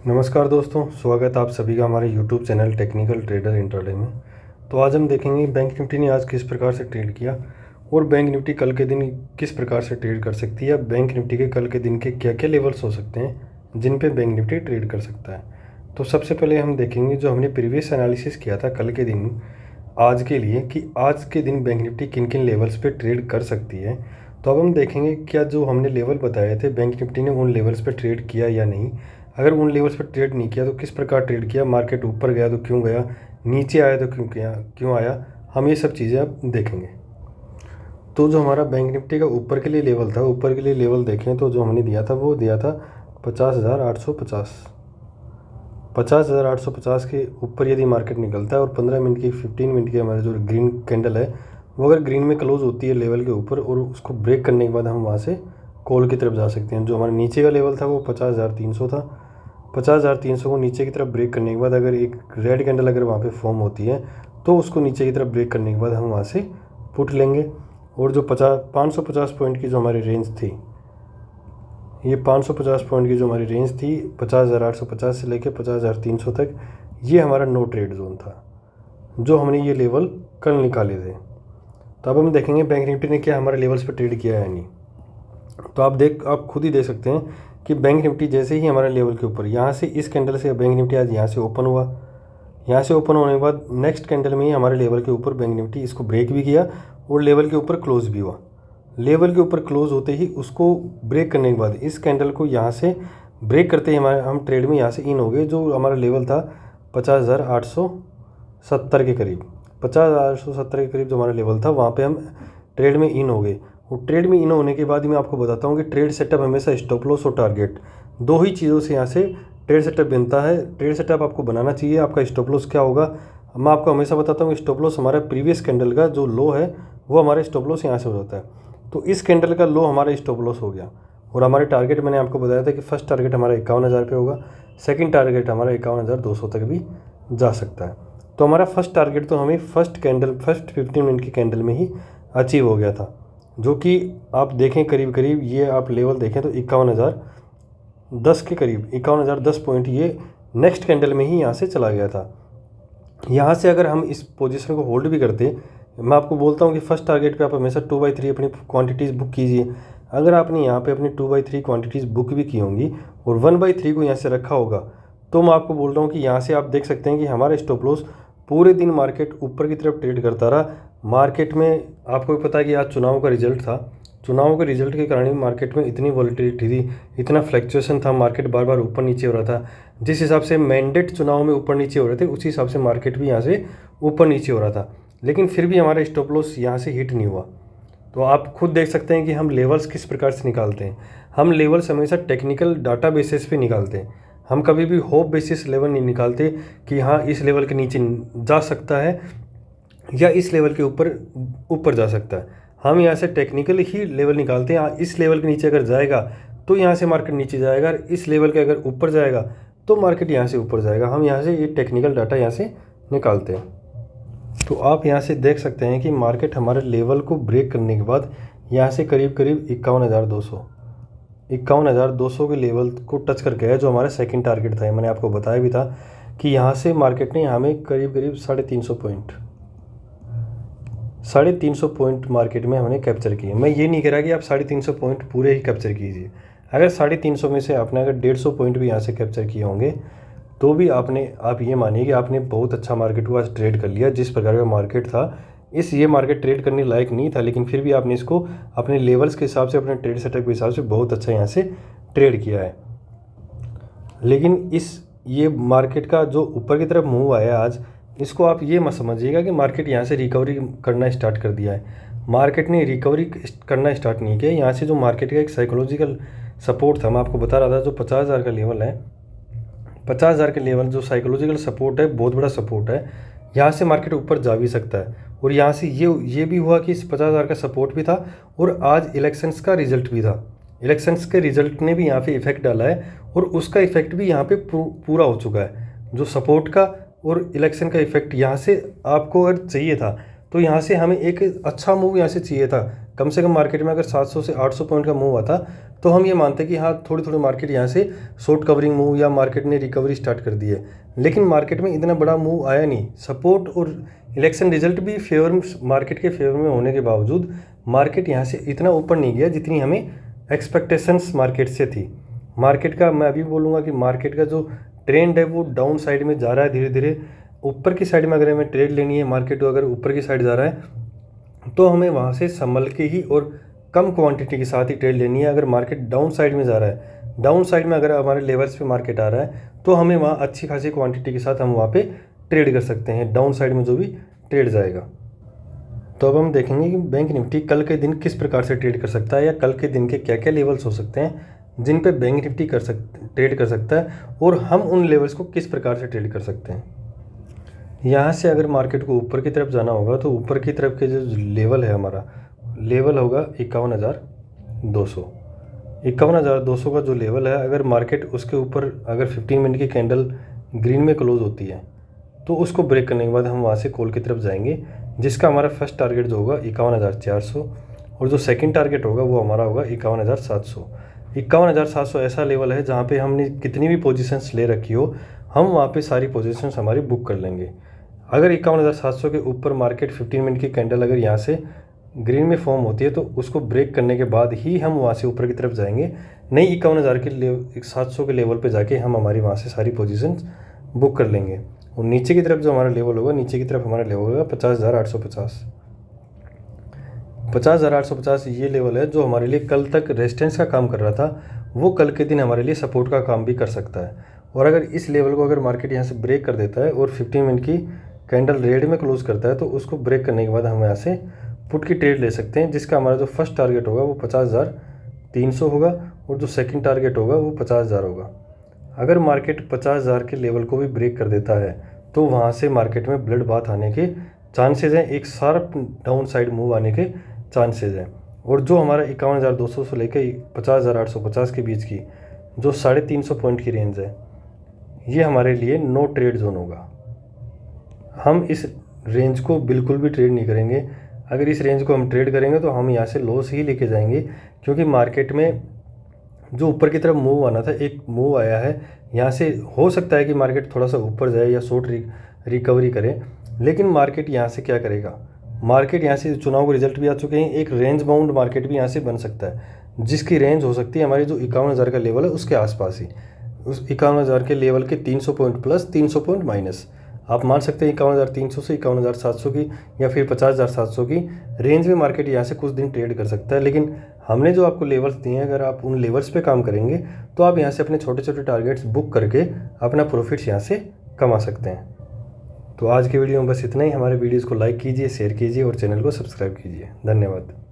नमस्कार दोस्तों, स्वागत है आप सभी का हमारे YouTube channel technical trader intraday में। तो आज हम देखेंगे बैंक निफ्टी ने आज किस प्रकार से ट्रेड किया और बैंक निफ्टी कल के दिन किस प्रकार से ट्रेड कर सकती है, या बैंक निफ्टी के कल के दिन के क्या क्या लेवल्स हो सकते हैं जिन पे बैंक निफ्टी ट्रेड कर सकता है। तो सबसे पहले हम देखेंगे जो हमने प्रीवियस एनालिसिस किया था कल के दिन आज के लिए, कि आज के दिन बैंक निफ्टी किन किन लेवल्स पे ट्रेड कर सकती है। तो अब हम देखेंगे क्या जो हमने लेवल बताए थे बैंक निफ्टी ने उन लेवल्स पे ट्रेड किया या नहीं। अगर उन लेवल्स पर ट्रेड नहीं किया तो किस प्रकार ट्रेड किया, मार्केट ऊपर गया तो क्यों गया, नीचे आया तो क्यों आया, हम ये सब चीज़ें अब देखेंगे। तो जो हमारा बैंक निफ्टी का ऊपर के लिए लेवल था, ऊपर के लिए लेवल देखें तो जो हमने दिया था वो दिया था 50,850। 50,850 के ऊपर यदि मार्केट निकलता है और 15 मिनट की 15 मिनट की हमारी जो ग्रीन कैंडल है वो अगर ग्रीन में क्लोज होती है लेवल के ऊपर और उसको ब्रेक करने के बाद हम वहाँ से कॉल की तरफ जा सकते हैं। जो हमारे नीचे का लेवल था वो 50,300 था। 50,300 को नीचे की तरफ ब्रेक करने के बाद अगर एक रेड कैंडल अगर वहाँ पे फॉर्म होती है तो उसको नीचे की तरफ ब्रेक करने के बाद हम वहाँ से पुट लेंगे। और जो 550 पॉइंट की जो हमारी रेंज थी, ये 550 पॉइंट की जो हमारी रेंज थी 50,850 से लेकर 50,300 तक, ये हमारा नो ट्रेड जोन था जो हमने ये लेवल कल निकाले थे। तो अब हम देखेंगे बैंक निफ्टी ने क्या हमारे लेवल्स पर ट्रेड किया है नहीं। तो आप खुद ही देख सकते हैं कि बैंक निफ्टी जैसे ही हमारे लेवल के ऊपर यहाँ से इस कैंडल से बैंक निफ्टी आज यहाँ से ओपन हुआ, यहाँ से ओपन होने के बाद नेक्स्ट कैंडल में ही हमारे लेवल के ऊपर बैंक निफ्टी इसको ब्रेक भी किया और लेवल के ऊपर क्लोज भी हुआ। लेवल के ऊपर क्लोज होते ही उसको ब्रेक करने के बाद इस कैंडल को यहाँ से ब्रेक करते ही हम ट्रेड में यहाँ से इन हो गए। जो हमारा लेवल था 50,870 के करीब, 50,870 के करीब जो हमारा लेवल था वहाँ पे हम ट्रेड में इन हो गए। और ट्रेड में इन होने के बाद मैं आपको बताता हूँ कि ट्रेड सेटअप हमेशा स्टॉप लॉस और टारगेट दो ही चीज़ों से यहाँ से ट्रेड सेटअप बनता है। ट्रेड सेटअप आपको बनाना चाहिए, आपका स्टॉप लॉस क्या होगा मैं आपको हमेशा बताता हूँ कि स्टॉप लॉस हमारा प्रीवियस कैंडल का जो लो है वो हमारे स्टॉप लॉस यहाँ से हो जाता है। तो इस कैंडल का लो हमारा स्टॉप लॉस हो गया और हमारे टारगेट मैंने आपको बताया था कि फर्स्ट टारगेट हमारा 51,000 पे होगा, सेकंड टारगेट हमारा 51,200 तक भी जा सकता है। तो हमारा फर्स्ट टारगेट तो हमें फर्स्ट 15 मिनट की कैंडल में ही अचीव हो गया था, जो कि आप देखें करीब करीब ये आप लेवल देखें तो 51,010 के करीब, 51,010 पॉइंट ये नेक्स्ट कैंडल में ही यहाँ से चला गया था। यहाँ से अगर हम इस पोजीशन को होल्ड भी करते, मैं आपको बोलता हूँ कि फर्स्ट टारगेट पे आप हमेशा 2/3 अपनी क्वांटिटीज़ बुक कीजिए। अगर आपने यहाँ पे अपनी 2/3 क्वांटिटीज़ बुक भी की होंगी और 1/3 को यहाँ से रखा होगा, तो मैं आपको बोल रहा हूँ कि यहाँ से आप देख सकते हैं कि हमारा स्टॉप लॉस पूरे दिन मार्केट ऊपर की तरफ ट्रेड करता रहा। मार्केट में आपको भी पता है कि आज चुनाव का रिजल्ट था, चुनाव के रिजल्ट के कारण मार्केट में इतनी वॉलेटिलिटी थी, इतना फ्लक्चुएशन था, मार्केट बार बार ऊपर नीचे हो रहा था। जिस हिसाब से मैंडेट चुनाव में ऊपर नीचे हो रहे थे उसी हिसाब से मार्केट भी यहाँ से ऊपर नीचे हो रहा था, लेकिन फिर भी हमारा स्टॉप लॉस यहाँ से हिट नहीं हुआ। तो आप खुद देख सकते हैं कि हम लेवल्स किस प्रकार से निकालते हैं। हम लेवल्स हमेशा टेक्निकल डाटा बेसिस पे निकालते हैं, हम कभी भी होप बेसिस लेवल नहीं निकालते कि हाँ इस लेवल के नीचे जा सकता है या इस लेवल के ऊपर जा सकता है। हम यहाँ से टेक्निकल ही लेवल निकालते हैं। इस लेवल के नीचे अगर जाएगा तो यहाँ से मार्केट नीचे जाएगा, और इस लेवल के अगर ऊपर जाएगा तो मार्केट यहाँ से ऊपर जाएगा। हम यहाँ से ये टेक्निकल डाटा यहाँ से निकालते हैं। तो आप यहाँ से देख सकते हैं कि मार्केट हमारे लेवल को ब्रेक करने के बाद यहाँ से करीब करीब 51,200 के लेवल को टच कर गया, जो हमारा सेकंड टारगेट था। मैंने आपको बताया भी था कि यहाँ से मार्केट ने हमें करीब करीब 350 पॉइंट मार्केट में हमने कैप्चर किए। मैं ये नहीं कह रहा कि आप 350 पॉइंट पूरे ही कैप्चर कीजिए। अगर 350 में से आपने अगर 150 पॉइंट भी यहाँ से कैप्चर किए होंगे तो भी आप ये मानिए कि आपने बहुत अच्छा मार्केट को आज ट्रेड कर लिया। जिस प्रकार का मार्केट था ये मार्केट ट्रेड करने लायक नहीं था, लेकिन फिर भी आपने इसको अपने लेवल्स के हिसाब से, अपने ट्रेड सेटअप के हिसाब से बहुत अच्छा यहाँ से ट्रेड किया है। लेकिन ये मार्केट का जो ऊपर की तरफ मूव आया आज, इसको आप ये मत समझिएगा कि मार्केट यहाँ से रिकवरी करना स्टार्ट कर दिया है। मार्केट ने रिकवरी करना स्टार्ट नहीं किया। यहाँ से जो मार्केट का एक साइकोलॉजिकल सपोर्ट था, मैं आपको बता रहा था, जो 50,000 का लेवल है, 50,000 के लेवल जो साइकोलॉजिकल सपोर्ट है, बहुत बड़ा सपोर्ट है। यहाँ से मार्केट ऊपर जा भी सकता है। और यहाँ से ये भी हुआ कि इस 50,000 का सपोर्ट भी था और आज इलेक्शंस का रिजल्ट भी था। इलेक्शंस के रिजल्ट ने भी यहाँ पे इफेक्ट डाला है और उसका इफेक्ट भी यहाँ पे पूरा हो चुका है। जो सपोर्ट का और इलेक्शन का इफेक्ट यहाँ से आपको अगर चाहिए था तो यहाँ से हमें एक अच्छा मूव यहाँ से चाहिए था। कम से कम मार्केट में अगर 700 से 800 पॉइंट का मूव आता तो हम ये मानते कि हाँ थोड़ी थोड़ी मार्केट यहाँ से शॉर्ट कवरिंग मूव या मार्केट ने रिकवरी स्टार्ट कर दी है। लेकिन मार्केट में इतना बड़ा मूव आया नहीं। सपोर्ट और इलेक्शन रिजल्ट भी मार्केट के फेवर में होने के बावजूद मार्केट यहाँ से इतना ऊपर नहीं गया जितनी हमें एक्सपेक्टेशंस मार्केट से थी। मार्केट का मैं अभी बोलूँगा कि मार्केट का जो ट्रेंड है वो डाउन साइड में जा रहा है धीरे धीरे। ऊपर की साइड में अगर हमें ट्रेड लेनी है, मार्केट अगर ऊपर की साइड जा रहा है तो हमें वहाँ से संभल के ही और कम क्वांटिटी के साथ ही ट्रेड लेनी है। अगर मार्केट डाउन साइड में जा रहा है, डाउन साइड में अगर हमारे लेवल्स पे मार्केट आ रहा है तो हमें वहाँ अच्छी खासी क्वांटिटी के साथ हम वहाँ पे ट्रेड कर सकते हैं, डाउन साइड में जो भी ट्रेड जाएगा। तो अब हम देखेंगे कि बैंक निफ्टी कल के दिन किस प्रकार से ट्रेड कर सकता है या कल के दिन के क्या क्या लेवल्स हो सकते हैं जिन पे बैंक निफ्टी ट्रेड कर सकता है और हम उन लेवल्स को किस प्रकार से ट्रेड कर सकते हैं। यहाँ से अगर मार्केट को ऊपर की तरफ जाना होगा तो ऊपर की तरफ के जो लेवल है हमारा लेवल होगा 51,200। 51,200 का जो लेवल है, अगर मार्केट उसके ऊपर अगर 15 मिनट की कैंडल ग्रीन में क्लोज होती है तो उसको ब्रेक करने के बाद हम वहाँ से कॉल की तरफ जाएंगे, जिसका हमारा फर्स्ट टारगेट जो होगा 51,400 और जो सेकंड टारगेट होगा वो हमारा होगा 51,700। 51,700 ऐसा लेवल है जहाँ पे हमने कितनी भी पोजीशंस ले रखी हो हम वहाँ पे सारी पोजीशंस हमारी बुक कर लेंगे। अगर 51,700 के ऊपर मार्केट 15 मिनट की कैंडल अगर यहाँ से ग्रीन में फॉर्म होती है तो उसको ब्रेक करने के बाद ही हम वहाँ से ऊपर की तरफ जाएंगे। नहीं 51,700 के लेवल पे जाके हम हमारी वहाँ से सारी पोजीशंस बुक कर लेंगे। और नीचे की तरफ जो हमारा लेवल होगा, नीचे की तरफ हमारा लेवल होगा 50,850। 50,850 ये लेवल है जो हमारे लिए कल तक रेजिस्टेंस का काम कर रहा था, वो कल के दिन हमारे लिए सपोर्ट का काम भी कर सकता है। और अगर इस लेवल को अगर मार्केट यहाँ से ब्रेक कर देता है और 15 मिनट की कैंडल रेड में क्लोज करता है तो उसको ब्रेक करने के बाद हम यहाँ से पुट की ट्रेड ले सकते हैं, जिसका हमारा जो फर्स्ट टारगेट होगा वो 50,300 होगा और जो सेकंड टारगेट होगा वो 50,000 होगा। अगर मार्केट 50,000 के लेवल को भी ब्रेक कर देता है तो वहाँ से मार्केट में ब्लड बाथ आने के चांसेस हैं, एक शार्प डाउन साइड मूव आने के चांसेस हैं। और जो हमारा 51,200 से लेकर 50,850 के बीच की जो 350 पॉइंट की रेंज है, ये हमारे लिए नो ट्रेड जोन होगा। हम इस रेंज को बिल्कुल भी ट्रेड नहीं करेंगे। अगर इस रेंज को हम ट्रेड करेंगे तो हम यहाँ से लॉस ही लेके जाएंगे, क्योंकि मार्केट में जो ऊपर की तरफ मूव आना था, एक मूव आया है। यहाँ से हो सकता है कि मार्केट थोड़ा सा ऊपर जाए या शॉर्ट रिकवरी करे, लेकिन मार्केट यहाँ से क्या करेगा, मार्केट यहाँ से चुनाव के रिजल्ट भी आ चुके हैं, एक रेंज बाउंड मार्केट भी यहाँ से बन सकता है, जिसकी रेंज हो सकती है हमारी जो 51,000 का लेवल है उसके आसपास ही। उस 51,000 के लेवल के 300 पॉइंट प्लस 300 पॉइंट माइनस, आप मान सकते हैं 51,300 से 51,700 की या फिर 50,700 की रेंज में मार्केट यहाँ से कुछ दिन ट्रेड कर सकता है। लेकिन हमने जो आपको लेवल्स दिए हैं, अगर आप उन लेवल्स पे काम करेंगे तो आप यहाँ से अपने छोटे छोटे टारगेट्स बुक करके अपना प्रॉफिट्स यहाँ से कमा सकते हैं। तो आज की वीडियो में बस इतना ही। हमारे वीडियोज़ को लाइक कीजिए, शेयर कीजिए और चैनल को सब्सक्राइब कीजिए। धन्यवाद।